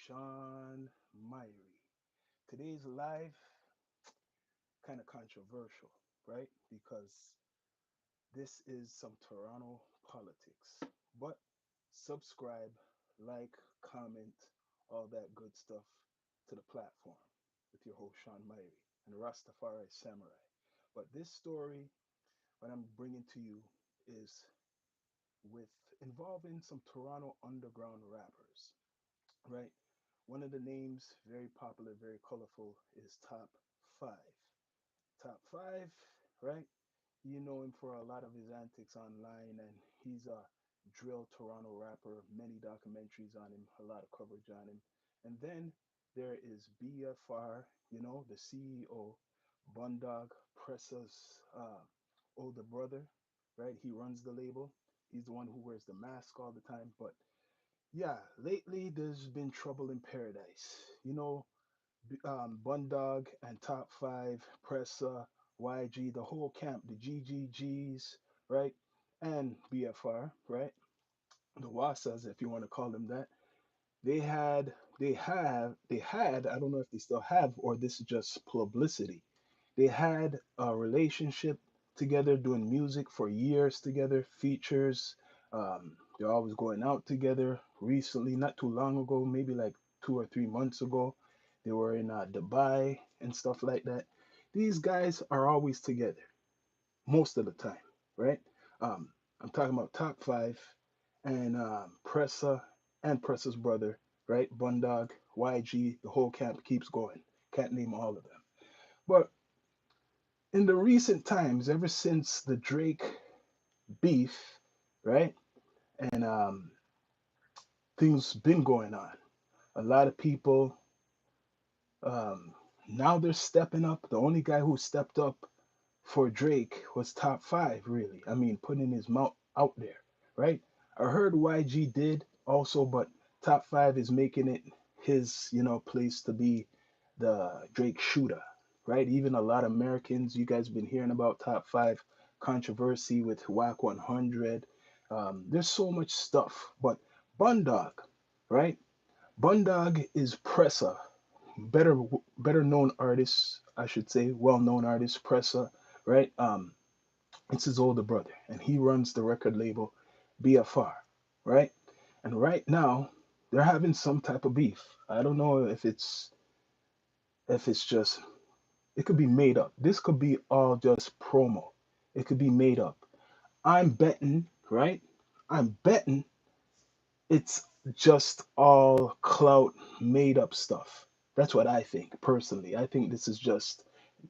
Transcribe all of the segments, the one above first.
Sean Myrie. Today's live kind of controversial, right? Because this is some Toronto politics. But subscribe, like, comment, all that good stuff to the platform with your host Sean Myrie and Rastafari Samurai. But this story, what I'm bringing to you, is with involving some Toronto underground rappers, right? One of the names, very popular, very colorful, is Top 5. Top 5, right? You know him for a lot of his antics online, and he's a drill Toronto rapper. Many documentaries on him, a lot of coverage on him. And then there is BFR, the CEO, Bundog, Pressa's older brother, right? He runs the label. He's the one who wears the mask all the time. But yeah, lately there's been trouble in paradise. Bundog and Top 5, Pressa, YG, the whole camp, the GGGs, right? And BFR, right? The Wasas, if you want to call them that. They had, I don't know if they still have, or this is just publicity. They had a relationship together, doing music for years together, features. They're always going out together. Recently, not too long ago, maybe like 2 or 3 months ago, they were in Dubai and stuff like that. These guys are always together most of the time, right? Um, I'm talking about Top 5 and Pressa and Pressa's brother, right? Bundog, YG, the whole camp keeps going. Can't name all of them. But in the recent times, ever since the Drake beef, right? And things been going on. A lot of people um, now they're stepping up. The only guy who stepped up for Drake was Top 5, really. I mean, putting his mouth out there, right? I heard YG did also, but Top 5 is making it his, place to be the Drake shooter, right? Even a lot of Americans, you guys been hearing about Top 5 controversy with Whack 100. There's so much stuff, but Bundog, right? Bundog is Pressa, better better known artist, I should say, well known artist, Pressa, right? It's his older brother, and he runs the record label BFR, right? And right now, they're having some type of beef. I don't know if it's just it could be made up. This could be all just promo. It could be made up. I'm betting, right? I'm betting it's just all clout made up stuff. That's what I think personally. I think this is just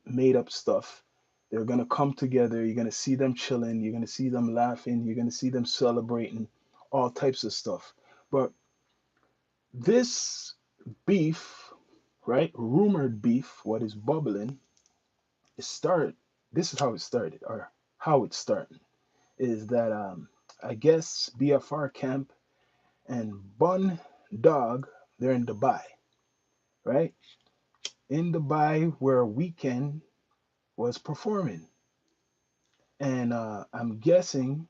made up stuff. They're gonna come together. You're gonna see them chilling. You're gonna see them laughing. You're gonna see them celebrating all types of stuff. But this beef, right? Rumored beef, what is bubbling, it started. This is how it started, or how it's starting, is that I guess BFR camp and Bun Dog, they're in Dubai, right? In Dubai, where Weekend was performing. And I'm guessing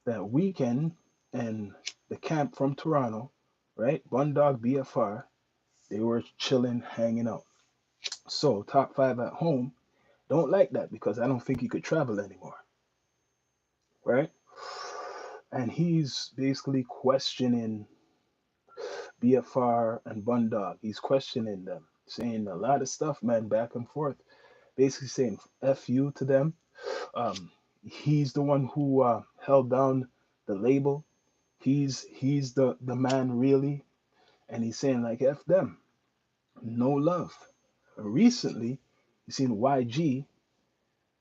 that Weekend and the camp from Toronto, right? Bun Dog BFR, they were chilling, hanging out. So, Top 5 at home don't like that because I don't think he could travel anymore, right? And he's basically questioning BFR and Bundog. He's questioning them, saying a lot of stuff, man, back and forth. Basically saying "f you" to them. Um, he's the one who held down the label. He's the man really, and he's saying like "f them," no love. Recently, you seen YG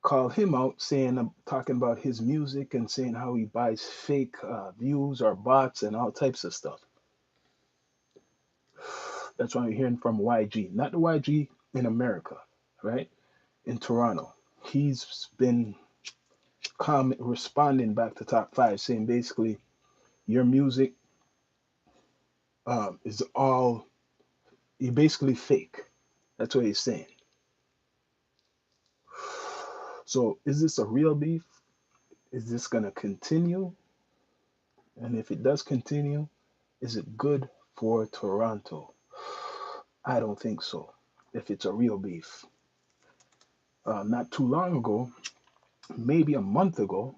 call him out, saying talking about his music and saying how he buys fake views or bots and all types of stuff. That's what I'm hearing from YG, not the YG in America, right? In Toronto. He's been responding back to Top 5, saying basically, your music is all, you're basically fake. That's what he's saying. So, is this a real beef? Is this going to continue? And if it does continue, is it good for Toronto? I don't think so. If it's a real beef. Not too long ago, maybe a month ago,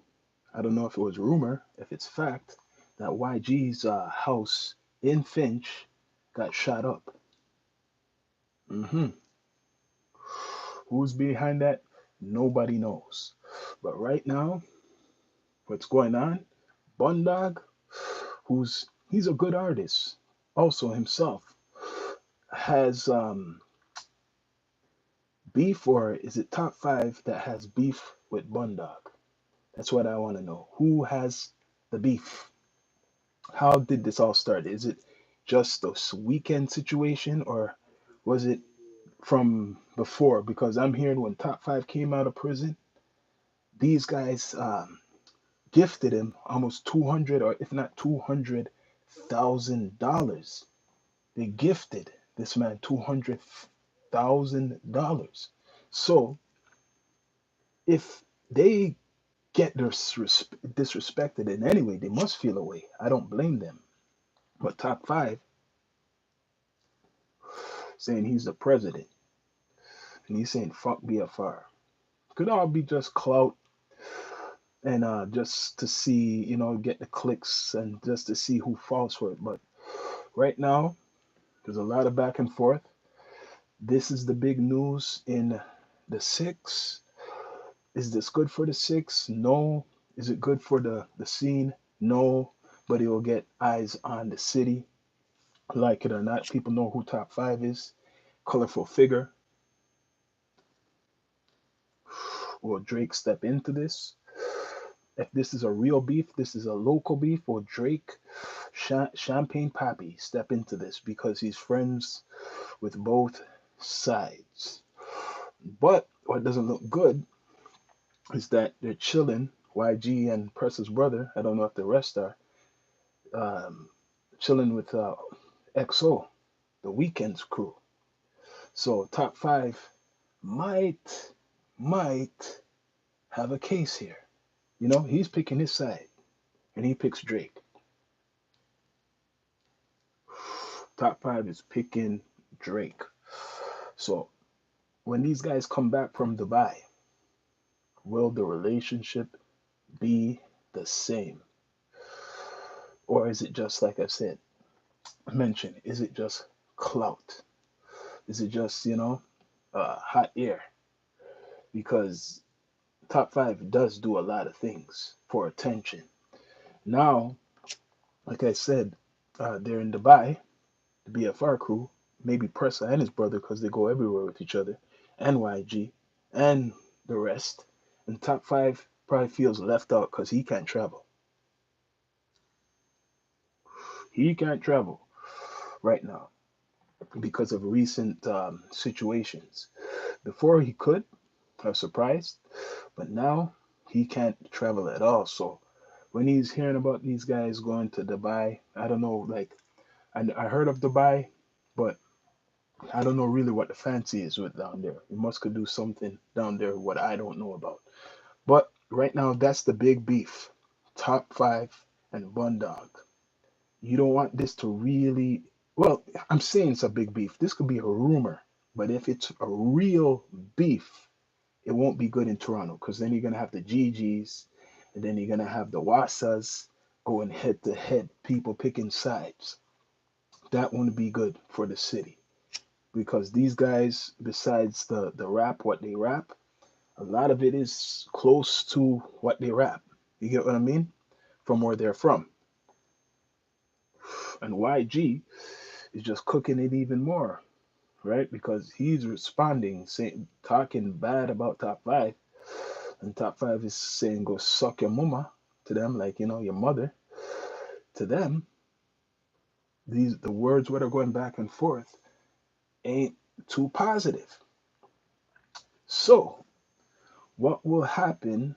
I don't know if it was rumor, if it's fact, that YG's house in Finch got shot up. hmm Who's behind that? Nobody knows. But right now, what's going on? Bundog, he's a good artist, also himself, has beef, or is it top five that has beef with Bundog? That's what I want to know. Who has the beef? How did this all start? Is it just a weekend situation, or was it from before? Because I'm hearing when Top Five came out of prison, these guys gifted him almost 200, or if not $200,000. They gifted this man $200,000. So if they get disrespected in any way, they must feel a way. I don't blame them. But Top Five saying he's the president, and he's saying fuck BFR. Could all be just clout, and just to see, get the clicks, and just to see who falls for it. But right now, there's a lot of back and forth. This is the big news in the six. Is this good for the six? No. Is it good for the scene? No. But it will get eyes on the city. Like it or not, people know who Top Five is. Colorful figure. Will Drake step into this? If this is a real beef, this is a local beef, or Drake, Champagne Pappy step into this because he's friends with both sides. But what doesn't look good is that they're chilling. YG and Press's brother, I don't know if the rest are, um, chilling with XO, the Weekend's crew. So Top Five might have a case here. He's picking his side, and he picks Drake. Top Five is picking Drake. So when these guys come back from Dubai, will the relationship be the same? Or is it just like I said, mentioned, is it just clout? Is it just, hot air? Because Top Five does do a lot of things for attention. Now, like I said, they're in Dubai, the BFR crew, maybe Pressa and his brother, because they go everywhere with each other, and YG, and the rest. And Top Five probably feels left out because he can't travel. He can't travel right now because of recent situations. Before he could, I was surprised, but now he can't travel at all. So when he's hearing about these guys going to Dubai, I don't know, like, I heard of Dubai, but I don't know really what the fancy is with down there. We must could do something down there what I don't know about. But right now, that's the big beef. Top Five and Bundog. You don't want this to really, well, I'm saying it's a big beef. This could be a rumor, but if it's a real beef, it won't be good in Toronto because then you're gonna have the GGs, and then you're gonna have the Wasas going head to head, people picking sides. That won't be good for the city because these guys, besides the rap, what they rap, a lot of it is close to what they rap. You get what I mean? From where they're from. And YG is just cooking it even more, right? Because he's responding, saying, talking bad about Top Five, and Top Five is saying, "Go suck your mama" to them, like your mother. To them, the words what are going back and forth ain't too positive. So, what will happen?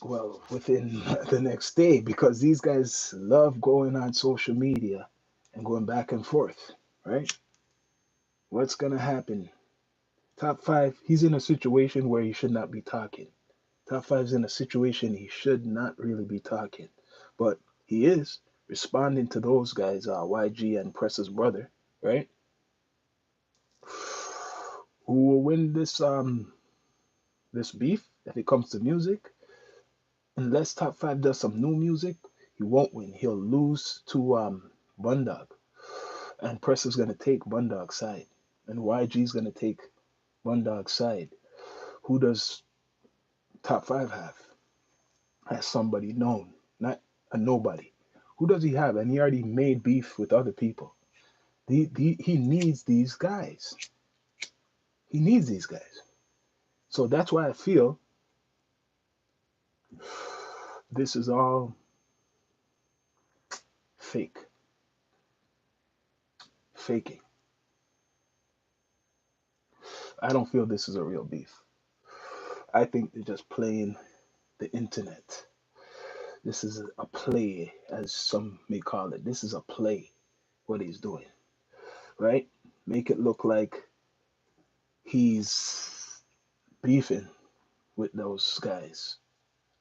Well, within the next day, because these guys love going on social media and going back and forth, right? What's gonna happen? Top Five, he's in a situation where he should not be talking. Top Five's in a situation he should not really be talking, but he is. responding to those guys, YG and Press's brother, right? Who will win this beef if it comes to music? Unless Top 5 does some new music, he won't win. He'll lose to Bundog. And Press is gonna take Bundog's side. And YG is gonna take Bundog's side. Who does Top 5 have? As somebody known, not a nobody. Who does he have? And he already made beef with other people. He needs these guys. He needs these guys. So that's why I feel this is all fake. Faking. I don't feel this is a real beef. I think they're just playing the internet. This is a play, as some may call it. This is a play, what he's doing, right? Make it look like he's beefing with those guys.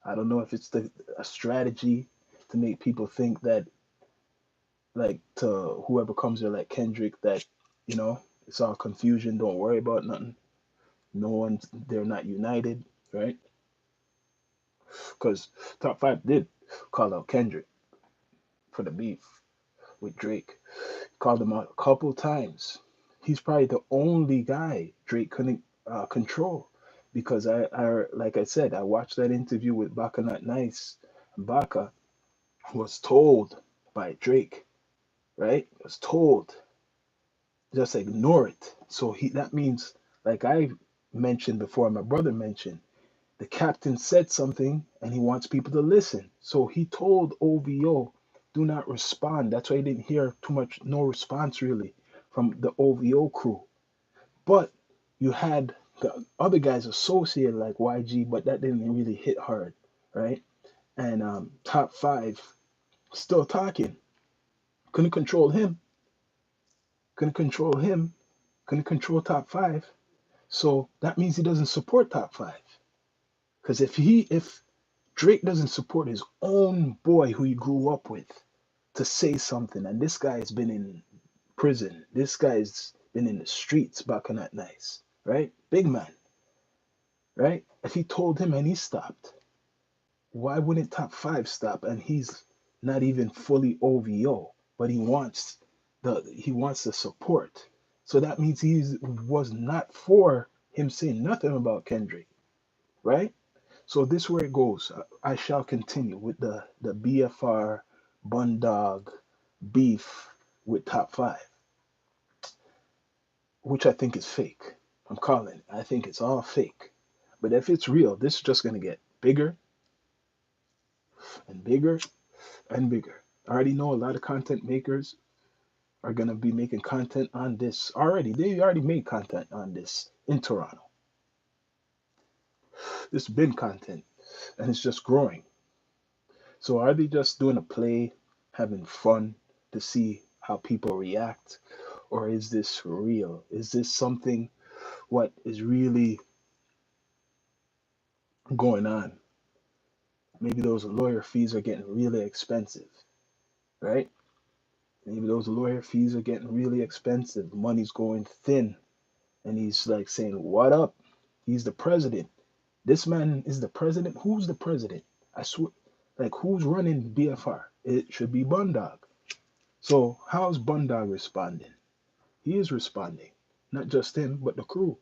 I don't know if it's a strategy to make people think that, like, to whoever comes here, like Kendrick, that, it's all confusion, don't worry about nothing. No one's, they're not united, right? Because Top 5 did call out Kendrick for the beef with Drake. Called him out a couple times. He's probably the only guy Drake couldn't control, because like I said, I watched that interview with Baka Not Nice. Baka was told by Drake, right? Was told just ignore it. So that means, like I mentioned before, my brother mentioned, the captain said something and he wants people to listen. So he told OVO, do not respond. That's why I didn't hear too much, no response really from the OVO crew. But you had the other guys associated like YG, but that didn't really hit hard, right? And Top 5 still talking. Couldn't control him. Couldn't control him. Couldn't control Top 5. So that means he doesn't support Top 5. Because if Drake doesn't support his own boy who he grew up with to say something, and this guy's been in prison, this guy's been in the streets back in that nice, right? Big man, right? If he told him and he stopped, why wouldn't Top 5 stop? And he's not even fully OVO, but he wants the support. So that means he was not for him saying nothing about Kendrick, right? So this is where it goes. I shall continue with the BFR Bundog beef with Top 5, which I think is fake. I'm calling it. I think it's all fake. But if it's real, this is just going to get bigger and bigger and bigger. I already know a lot of content makers are going to be making content on this already. They already made content on this in Toronto. This has been content, and it's just growing. So are they just doing a play, having fun to see how people react? Or is this real? Is this something what is really going on? Maybe those lawyer fees are getting really expensive, right? Maybe those lawyer fees are getting really expensive. Money's going thin. And he's like saying, what up? He's the president. This man is the president. Who's the president? I swear, like, who's running BFR? It should be Bundog. So how's Bundog responding? He is responding. Not just him, but the crew.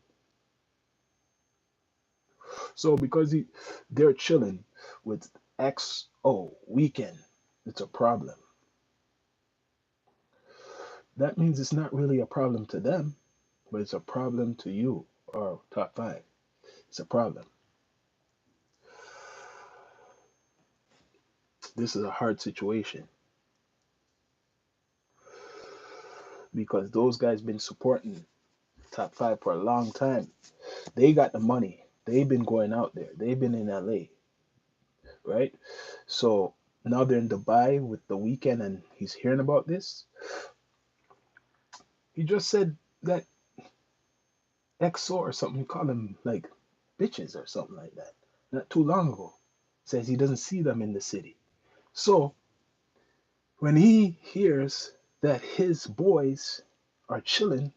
So because they're chilling with XO Weekend, it's a problem. That means it's not really a problem to them, but it's a problem to you or Top 5. It's a problem. This is a hard situation because those guys been supporting Top 5 for a long time. They got the money. They've been going out there. They've been in LA, right? So now they're in Dubai with the weekend and he's hearing about this. He just said that XO or something, call them like bitches or something like that. Not too long ago. Says he doesn't see them in the city. So When he hears that his boys are chilling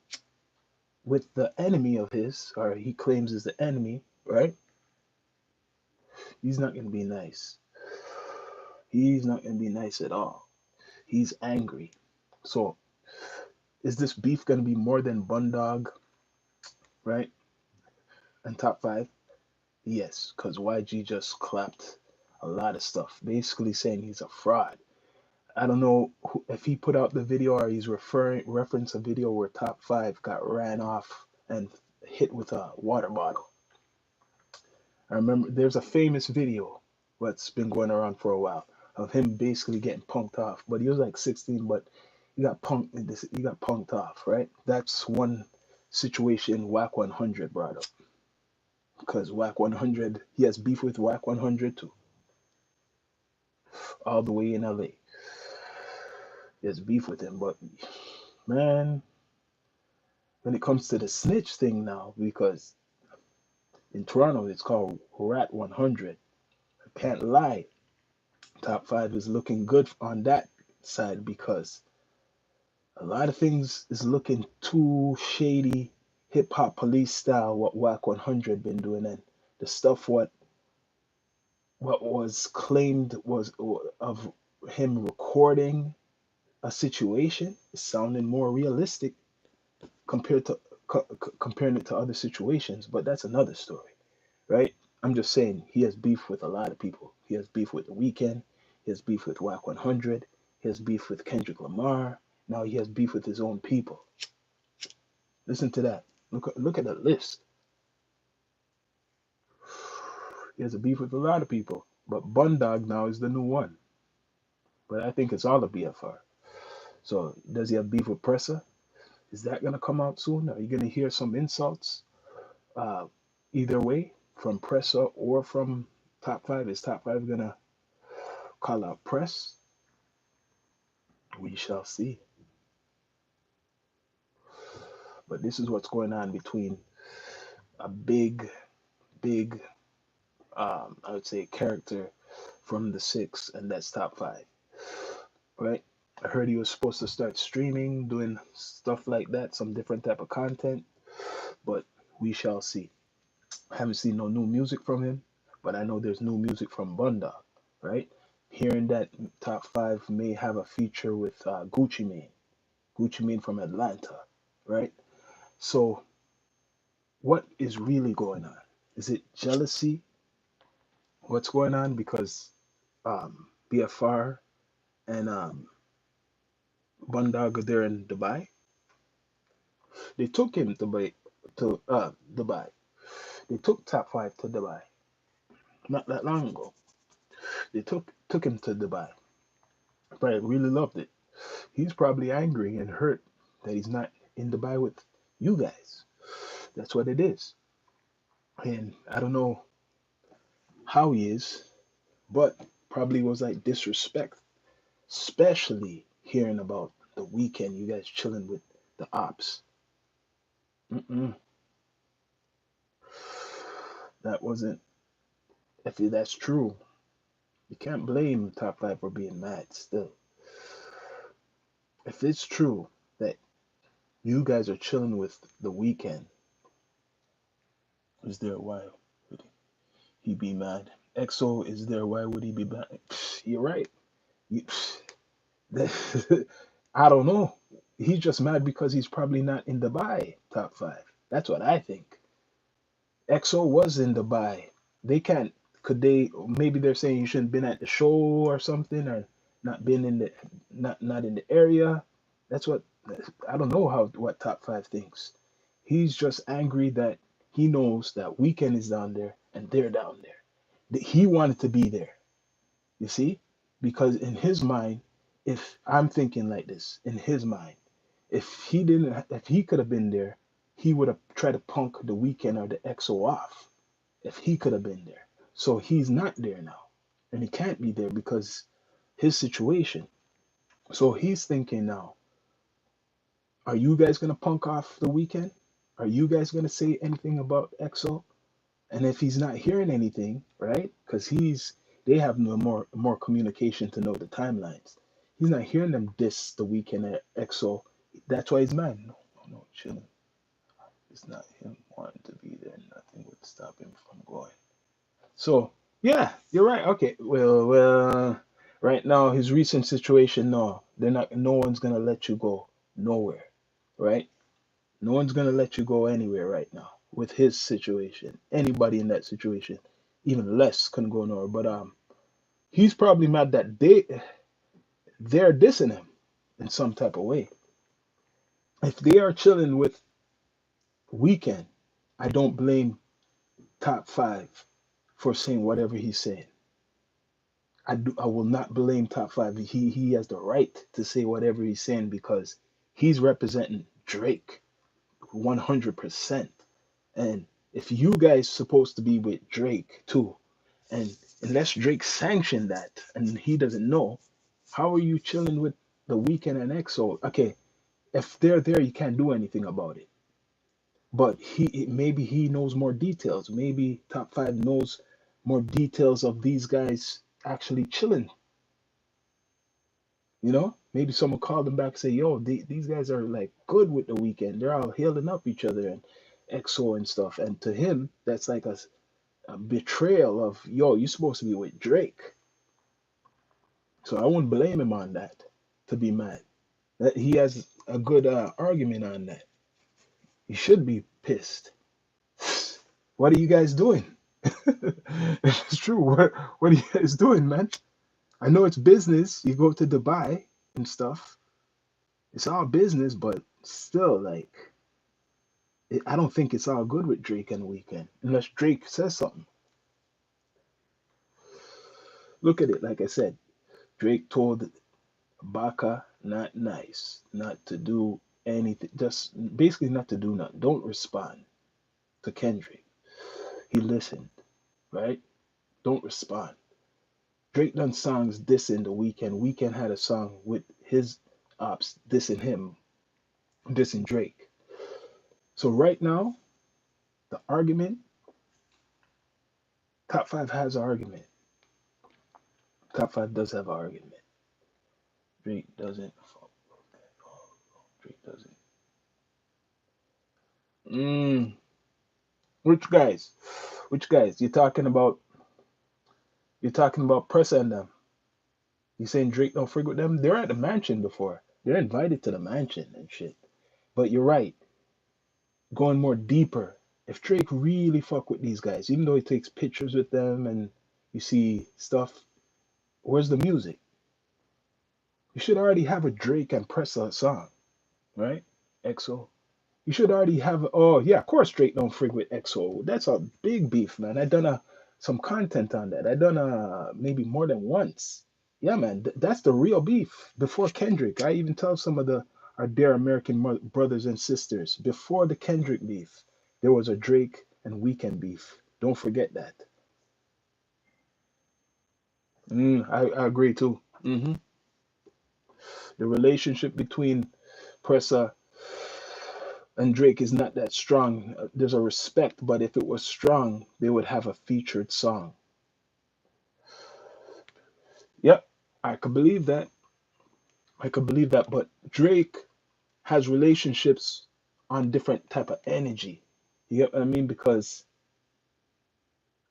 with the enemy of his, or he claims is the enemy, right? He's not going to be nice. He's not going to be nice at all. He's angry. So, is this beef going to be more than Bundog, right? And top five? Yes, because YG just clapped a lot of stuff, basically saying he's a fraud. I don't know if he put out the video or he's reference a video where top five got ran off and hit with a water bottle. I remember there's a famous video what's been going around for a while of him basically getting punked off. But he was like 16, but he got punked off, right? That's one situation Whack 100 brought up. Because Whack 100, he has beef with Whack 100 too, all the way in LA. He has beef with him. But man, when it comes to the snitch thing now, because in Toronto it's called Rat 100. I can't lie. Top five is looking good on that side because a lot of things is looking too shady, hip hop police style. What Whack 100 been doing and the stuff what was claimed was of him recording a situation is sounding more realistic compared to comparing it to other situations. But that's another story, right? I'm just saying he has beef with a lot of people. He has beef with The Weeknd. He has beef with Whack 100. He has beef with Kendrick Lamar. Now he has beef with his own people. Listen to that. Look at the list. He has a beef with a lot of people. But Bundog now is the new one. But I think it's all a BFR. So does he have beef with Pressa? Is that gonna come out soon? Are you gonna hear some insults? Uh, Either way, from Pressa or from Top Five. Is Top Five gonna call out Press? We shall see. But this is what's going on between a big, I would say, character from the six, and that's Top Five, right? I heard he was supposed to start streaming, doing stuff like that, some different type of content, but we shall see. I haven't seen no new music from him, but I know there's new music from Bunda, right? Hearing that Top Five may have a feature with Gucci Mane from Atlanta, right? So what is really going on? Is it jealousy? What's going on? Because BFR and Bundog are there in Dubai. They took him to Dubai. They took Top Five to Dubai not that long ago. They took him to Dubai. But I really loved it. He's probably angry and hurt that he's not in Dubai with you guys. That's what it is. And I don't know how he is, but probably was like disrespect, especially hearing about the weekend you guys chilling with the ops. Mm-mm, that wasn't. If that's true, you can't blame Top Five for being mad. Still, if it's true that you guys are chilling with the weekend, is there why would he be mad? EXO is there. Why would he be mad? You're right. You, I don't know. He's just mad because he's probably not in Dubai Top Five. That's what I think. EXO was in Dubai. They can't. Could they? Maybe they're saying you shouldn't been at the show or something, or not been in the not in the area. That's what I don't know how what Top Five thinks. He's just angry that he knows that Weekend is down there and they're down there. He wanted to be there. You see, because in his mind, if I'm thinking like this, in his mind, if he could have been there, he would have tried to punk the Weekend or the EXO off if he could have been there. So he's not there now. And he can't be there because his situation. So he's thinking now, are you guys gonna punk off the Weekend? Are you guys gonna say anything about EXO? And if he's not hearing anything, right? Because they have no more communication to know the timelines. He's not hearing them diss the weekend at EXO. That's why he's mad. No, no, no, chilling. It's not him wanting to be there. Nothing would stop him from going. So yeah, you're right. Okay, well, right now his recent situation, no, they're not. No one's gonna let you go nowhere, right? No one's gonna let you go anywhere right now with his situation. Anybody in that situation, even less, can go nowhere. But he's probably mad that they're dissing him in some type of way. If they are chilling with Weekend, I don't blame Top Five for saying whatever he's saying. I will not blame Top Five. He has the right to say whatever he's saying because he's representing Drake 100%. And if you guys supposed to be with Drake too, and unless Drake sanctioned that and he doesn't know, how are you chilling with the Weekend and EXO? Okay, if they're there, you can't do anything about it. But maybe he knows more details. Maybe Top Five knows more details of these guys actually chilling. Maybe someone called him back and say, "Yo, these guys are like good with the Weekend. They're all healing up each other and EXO and stuff." And to him, that's like a betrayal of, "Yo, you're supposed to be with Drake." So I wouldn't blame him on that to be mad. That he has a good argument on that. He should be pissed. What are you guys doing? It's true. What are you guys doing, man? I know it's business. You go to Dubai and stuff. It's all business, but still, like, I don't think it's all good with Drake and Weekend unless Drake says something. Look at it. Like I said, Drake told Baka not nice, not to do anything, just basically not to do nothing. Don't respond to Kendrick. He listened, right? Don't respond. Drake done songs dissing the Weekend. Weekend had a song with his ops dissing him, dissing Drake. So right now, the argument, Top Five has an argument. Top Five does have an argument. Drake doesn't. Drake doesn't. Mm, which guys? Which guys? You're talking about Press and them. You saying Drake don't freak with them? They're at the mansion before. They're invited to the mansion and shit. But you're right. Going more deeper. If Drake really fuck with these guys, even though he takes pictures with them and you see stuff, where's the music? You should already have a Drake and Pressa song, right? EXO. You should already have. Oh yeah, of course Drake don't freak with EXO. That's a big beef, man. I done some content on that. I done maybe more than once. Yeah, man, that's the real beef. Before Kendrick, I even tell some of our dear American brothers and sisters before the Kendrick beef, there was a Drake and Weekend beef. Don't forget that. I agree too. The relationship between Pressa and Drake is not that strong. There's a respect, but if it was strong, they would have a featured song. Yep, I could believe that. I could believe that. But Drake has relationships on different type of energy. You get what I mean? Because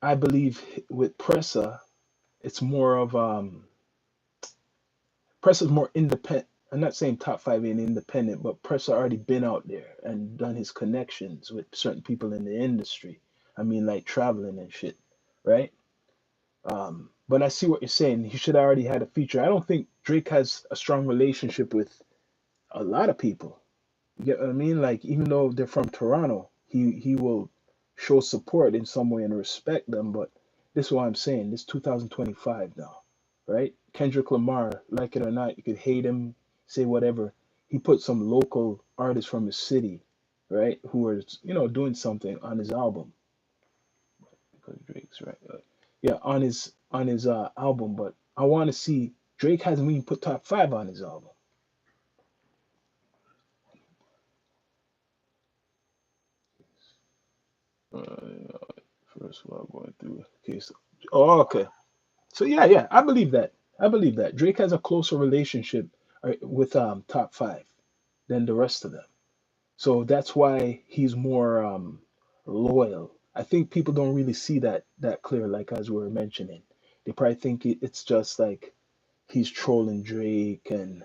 I believe with Pressa, it's more of Pressa's more independent. I'm not saying Top Five ain't independent, but Pressa already been out there and done his connections with certain people in the industry. I mean, like traveling and shit, right? But I see what you're saying. He should have already had a feature. I don't think Drake has a strong relationship with a lot of people. You get what I mean? Like even though they're from Toronto, he will show support in some way and respect them. But this is what I'm saying. This 2025 now, right? Kendrick Lamar, like it or not, you could hate him, say whatever. He put some local artists from his city, right, who are doing something on his album because Drake's right. Yeah, on his album, but I want to see Drake hasn't even put top five on his album. First of all, going through. Okay, so oh, okay, so yeah, I believe that. I believe that Drake has a closer relationship with top five than the rest of them. So that's why he's more loyal. I think people don't really see that clear, like as we were mentioning. They probably think it's just like he's trolling Drake and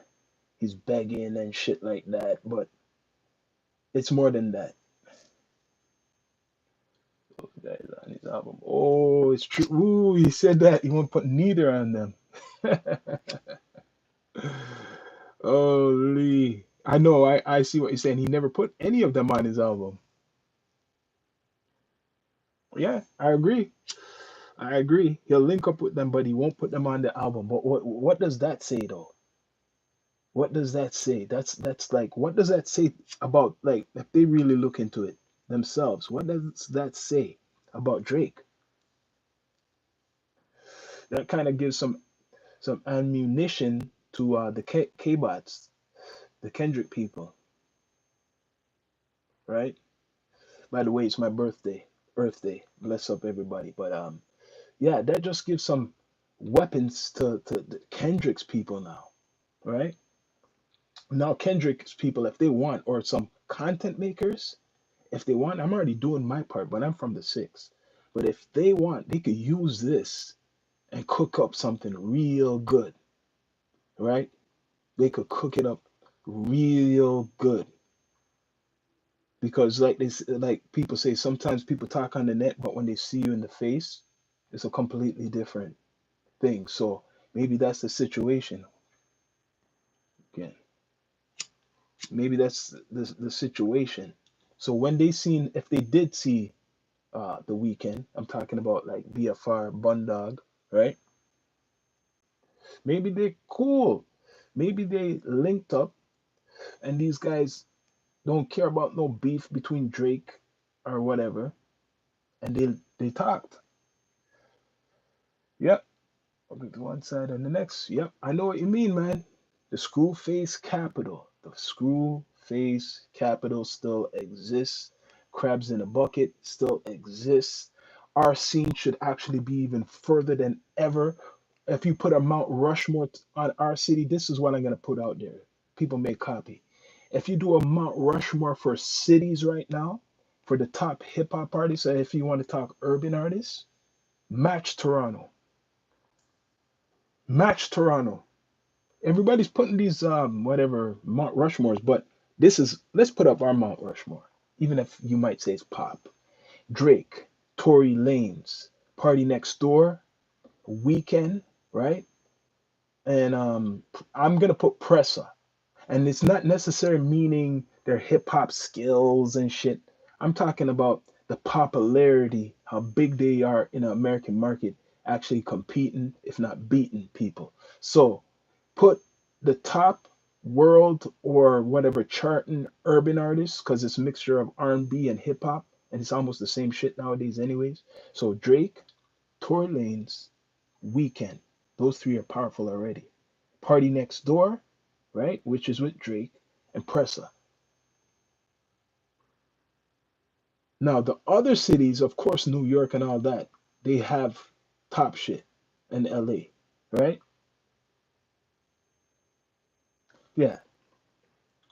he's begging and shit like that, but it's more than that. Guys on his album. Oh, it's true. Ooh, he said that he won't put neither on them. Holy. I know, I see what you're saying. He never put any of them on his album. Yeah, I agree. I agree. He'll link up with them, but he won't put them on the album. But what does that say though? What does that say? That's like what does that say about like if they really look into it themselves? What does that say about Drake? That kind of gives some ammunition to the K-bots, the Kendrick people, right? By the way, it's my birthday, Earth Day. Bless up everybody. But yeah, that just gives some weapons to the Kendrick's people now, right? Now Kendrick's people, if they want, or some content makers, if they want, I'm already doing my part, but I'm from the six. But if they want, they could use this and cook up something real good, right? They could cook it up real good because like like people say sometimes people talk on the net, but when they see you in the face, it's a completely different thing. So maybe that's the situation. Again, maybe that's the situation. So when they seen, if they did see the weekend, I'm talking about like BFR, Bundog, right? Maybe they're cool. Maybe they linked up, and these guys don't care about no beef between Drake or whatever, and they talked. Yep, okay, to one side and the next. Yep, I know what you mean, man. The screw face capital. The screw face capital still exists. Crabs in a bucket still exists. Our scene should actually be even further than ever. If you put a Mount Rushmore on our city, this is what I'm gonna put out there. People may copy. If you do a Mount Rushmore for cities right now, for the top hip hop artists, if you want to talk urban artists, match Toronto. Match Toronto. Everybody's putting these whatever Mount Rushmores, but this is, let's put up our Mount Rushmore. Even if you might say it's pop. Drake, Tory Lanez, Party Next Door, Weekend, right? And I'm gonna put Pressa. And it's not necessarily meaning their hip hop skills and shit. I'm talking about the popularity, how big they are in the American market, actually competing, if not beating people. So put the top world or whatever charting urban artists, because it's a mixture of R&B and hip hop, and it's almost the same shit nowadays, anyways. So Drake, Tory Lanez, Weekend, those three are powerful already. Party Next Door, right, which is with Drake, and Pressa. Now the other cities, of course, New York and all that, they have top shit, and LA, right? Yeah.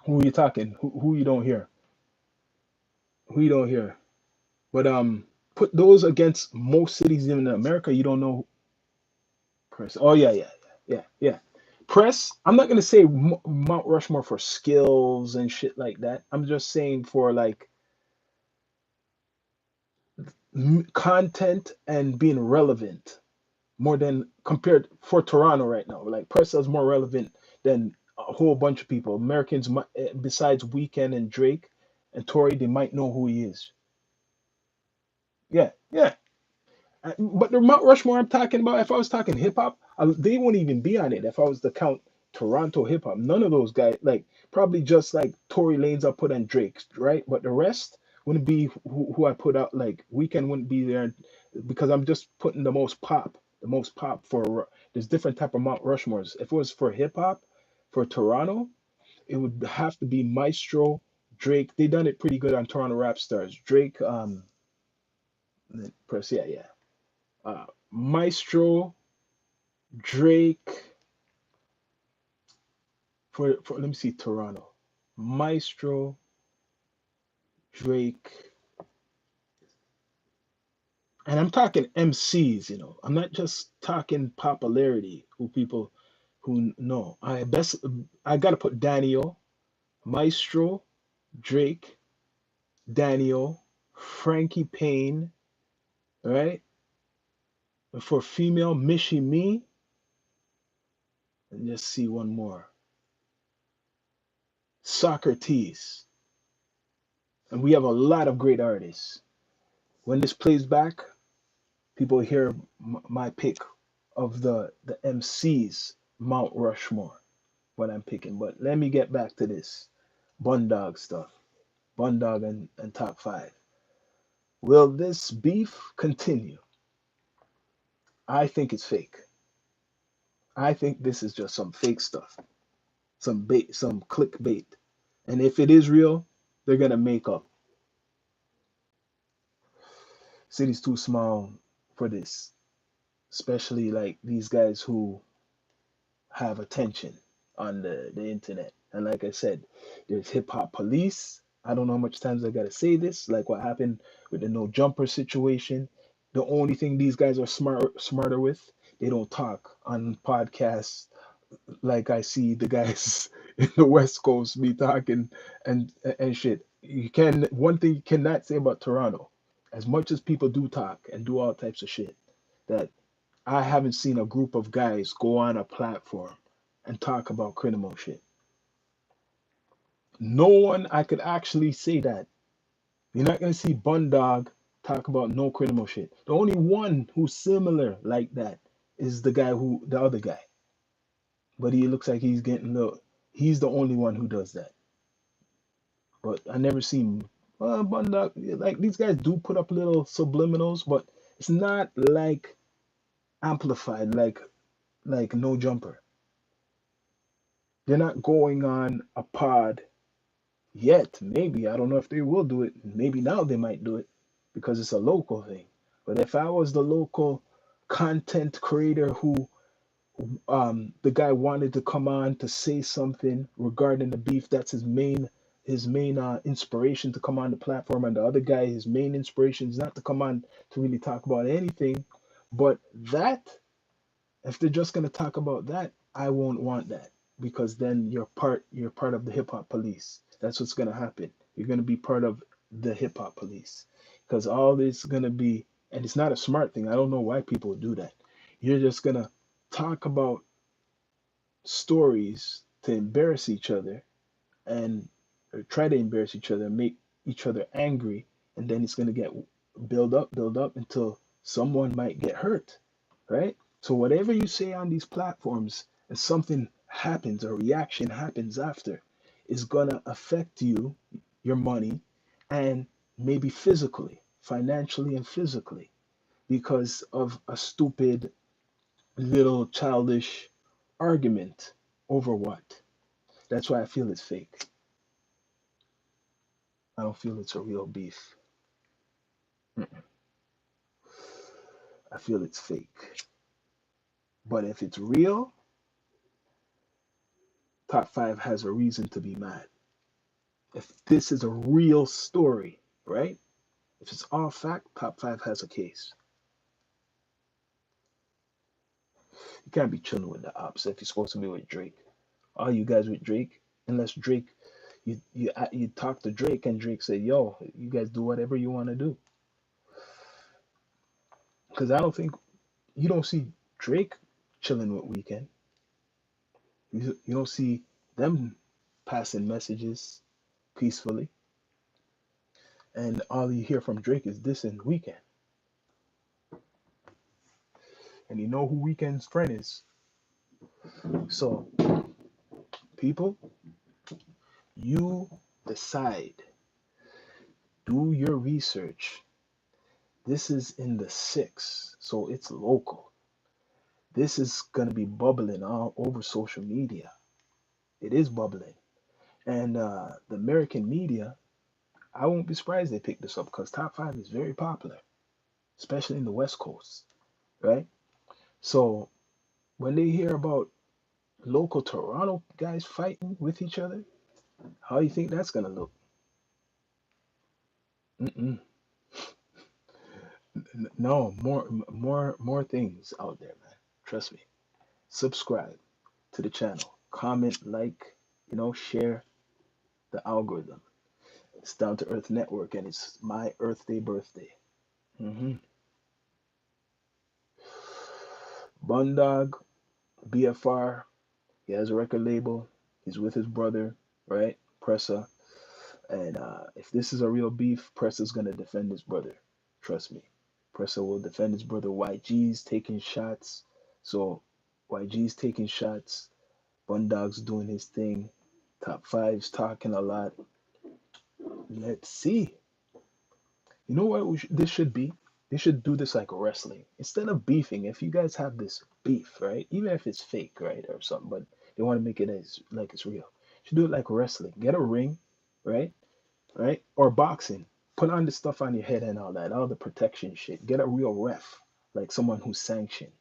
Who you talking? Who you don't hear? Who you don't hear? But put those against most cities in America, you don't know Press. Oh yeah, yeah, yeah, yeah, yeah. Press. I'm not gonna say Mount Rushmore for skills and shit like that. I'm just saying for like content and being relevant more than compared for Toronto right now. Like Press is more relevant than a whole bunch of people. Americans, besides Weekend and Drake and Tory, they might know who he is. Yeah, yeah. But the Mount Rushmore I'm talking about, if I was talking hip hop, they wouldn't even be on it if I was to count Toronto hip hop. None of those guys, like probably just like Tory Lanez I put on Drake, right? But the rest wouldn't be who I put out. Like Weekend wouldn't be there because I'm just putting the most pop for. There's different type of Mount Rushmores. If it was for hip hop, for Toronto, it would have to be Maestro, Drake. They done it pretty good on Toronto Rap Stars. Drake, press, yeah, yeah. Maestro, Drake. for let me see, Toronto. Maestro, Drake, and I'm talking MCs, you know. I'm not just talking popularity, who people who know. I gotta put Daniel, Maestro, Drake, Daniel, Frankie Payne, right? And for female, Mishi Me, and just see one more. Socrates. And we have a lot of great artists. When this plays back, people hear my pick of the MCs, Mount Rushmore, what I'm picking. But let me get back to this Bundog stuff. Bundog and top five. Will this beef continue? I think it's fake. I think this is just some fake stuff, some bait, some clickbait. And if it is real, they're gonna make up. City's too small for this, especially like these guys who have attention on the internet. And like I said, there's hip hop police. I don't know how much times I gotta say this, like what happened with the no jumper situation. The only thing these guys are smarter with, they don't talk on podcasts like I see the guys in the West Coast be talking and shit. You can one thing you cannot say about Toronto, as much as people do talk and do all types of shit, that I haven't seen a group of guys go on a platform and talk about criminal shit. No one I could actually say that. You're not gonna see Bundog talk about no criminal shit. The only one who's similar like that is the other guy. But he looks like he's getting low. He's the only one who does that. But I never seen Bundog. Like these guys do put up little subliminals, but it's not like amplified like no jumper. They're not going on a pod yet. Maybe I don't know if they will do it. Maybe now they might do it because it's a local thing. But if I was the local content creator who the guy wanted to come on to say something regarding the beef, that's his main inspiration to come on the platform, and the other guy, his main inspiration is not to come on to really talk about anything but that. If they're just going to talk about that, I won't want that, because then you're part of the hip hop police. That's what's going to happen. You're going to be part of the hip hop police, because all this is going to be, and it's not a smart thing. I don't know why people do that. You're just going to talk about stories to embarrass each other, and or try to embarrass each other, make each other angry, and then it's going to get build up until someone might get hurt, right? So whatever you say on these platforms and something happens, a reaction happens after, is going to affect you, your money, and maybe physically, financially and physically, because of a stupid little childish argument over what. That's why I feel it's fake. I don't feel it's a real beef. Mm-mm. I feel it's fake. But if it's real, top five has a reason to be mad. If this is a real story, right? If it's all fact, top five has a case. You can't be chilling with the ops if you're supposed to be with Drake. All you guys with Drake, unless Drake, you talk to Drake and Drake said, "Yo, you guys do whatever you want to do." Because I don't think you don't see Drake chilling with Weekend. You don't see them passing messages peacefully, and all you hear from Drake is this and Weekend, and you know who Weekend's friend is. So, people, you decide, do your research. This is in the six, so it's local. This is gonna be bubbling all over social media. It is bubbling, and the American media. I won't be surprised they pick this up because top five is very popular, especially in the West Coast, right? So when they hear about Local Toronto guys fighting with each other. How you think that's gonna look? Mm-mm. No, more things out there, man. Trust me. Subscribe to the channel. Comment, like, share the algorithm. It's Down to Earth Network, and it's my Earth Day birthday. hmm Bundog, BFR. He has a record label. He's with his brother, right? Pressa. And if this is a real beef, Pressa's gonna defend his brother. Trust me. Pressa will defend his brother. YG's taking shots. So YG's taking shots. Bundog's doing his thing. Top five's talking a lot. Let's see. You know what this should be? They should do this like wrestling. Instead of beefing, if you guys have this beef, right? Even if it's fake, right? Or something, but they want to make it as like it's real. You should do it like wrestling. Get a ring, right? Right? Or boxing. Put on the stuff on your head and all that, all the protection shit. Get a real ref, like someone who's sanctioned.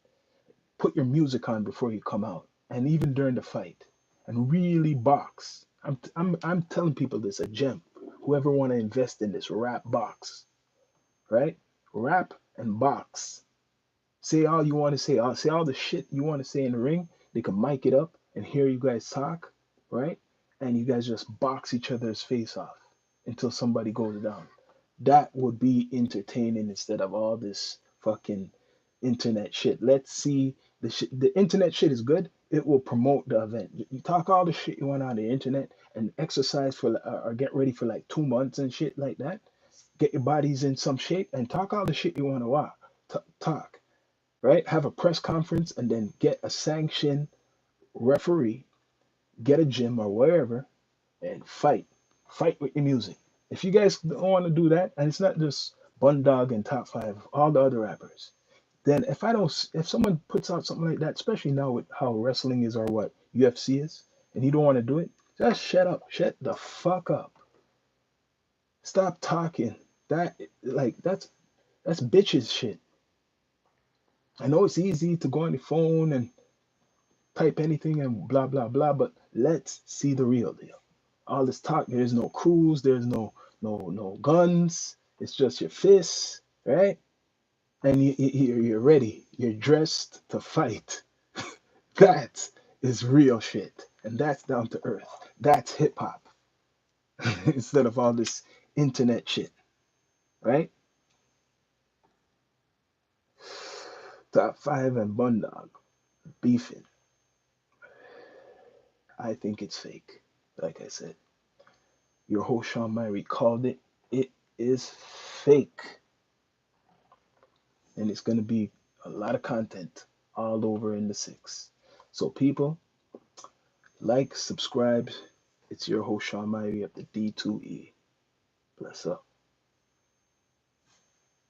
Put your music on before you come out, and even during the fight, and really box. I'm telling people this a gem. Whoever want to invest in this, rap box, right? Rap and box. Say all you want to say. Say all the shit you want to say in the ring. They can mic it up and hear you guys talk, right? And you guys just box each other's face off until somebody goes down. That would be entertaining instead of all this fucking internet shit. Let's see the shit. The internet shit is good. It will promote the event. You talk all the shit you want on the internet and exercise for or get ready for like 2 months and shit like that. Get your bodies in some shape and talk all the shit you want to talk, right? Have a press conference and then get a sanctioned referee, get a gym or wherever, and fight. Fight with your music. If you guys don't want to do that, and it's not just Bundog and Top Five, all the other rappers, then if someone puts out something like that, especially now with how wrestling is or what UFC is, and you don't want to do it, just shut up. Shut the fuck up. Stop talking. That like that's bitches shit. I know it's easy to go on the phone and type anything and blah blah blah, but let's see the real deal. All this talk, there's no crews, there's no guns. It's just your fists, right? And you're ready. You're dressed to fight. That is real shit, and that's down to earth. That's hip hop instead of all this internet shit, right? Top five and Bundog beefing. I think it's fake. Like I said, your host Sean Myrie called it. It is fake, and it's gonna be a lot of content all over in the six. So people, like, subscribe. It's your host Sean Myrie of the D2E. Bless up.